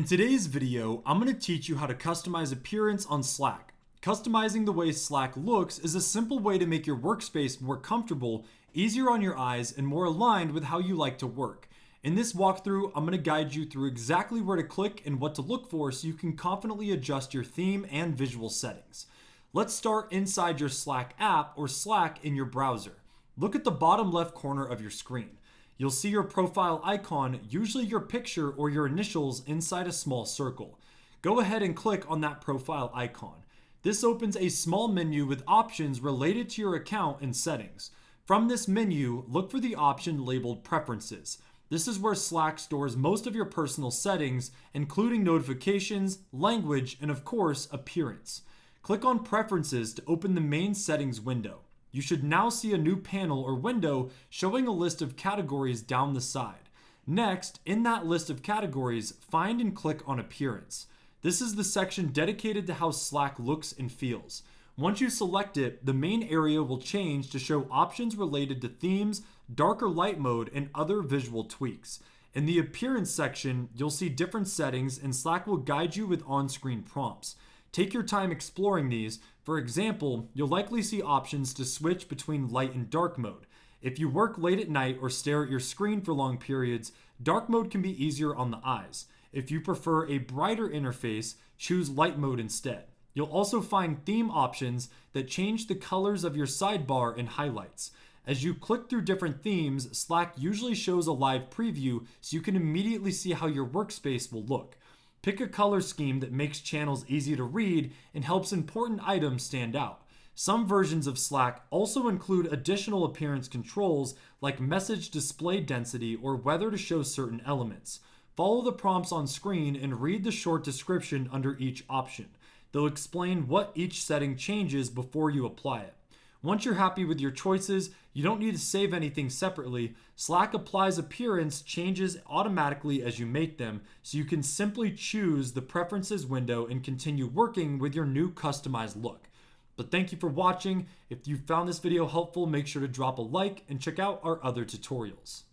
In today's video, I'm going to teach you how to customize appearance on Slack. Customizing the way Slack looks is a simple way to make your workspace more comfortable, easier on your eyes, and more aligned with how you like to work. In this walkthrough, I'm going to guide you through exactly where to click and what to look for so you can confidently adjust your theme and visual settings. Let's start inside your Slack app or Slack in your browser. Look at the bottom left corner of your screen. You'll see your profile icon, usually your picture or your initials inside a small circle. Go ahead and click on that profile icon. This opens a small menu with options related to your account and settings. From this menu, look for the option labeled Preferences. This is where Slack stores most of your personal settings, including notifications, language, and of course, appearance. Click on Preferences to open the main settings window. You should now see a new panel or window showing a list of categories down the side. Next, in that list of categories, find and click on Appearance. This is the section dedicated to how Slack looks and feels. Once you select it, the main area will change to show options related to themes, dark or light mode, and other visual tweaks. In the Appearance section, you'll see different settings and Slack will guide you with on-screen prompts. Take your time exploring these. For example, you'll likely see options to switch between light and dark mode. If you work late at night or stare at your screen for long periods, dark mode can be easier on the eyes. If you prefer a brighter interface, choose light mode instead. You'll also find theme options that change the colors of your sidebar and highlights. As you click through different themes, Slack usually shows a live preview so you can immediately see how your workspace will look. Pick a color scheme that makes channels easy to read and helps important items stand out. Some versions of Slack also include additional appearance controls like message display density or whether to show certain elements. Follow the prompts on screen and read the short description under each option. They'll explain what each setting changes before you apply it. Once you're happy with your choices, you don't need to save anything separately. Slack applies appearance changes automatically as you make them, so you can simply choose the preferences window and continue working with your new customized look. But thank you for watching. If you found this video helpful, make sure to drop a like and check out our other tutorials.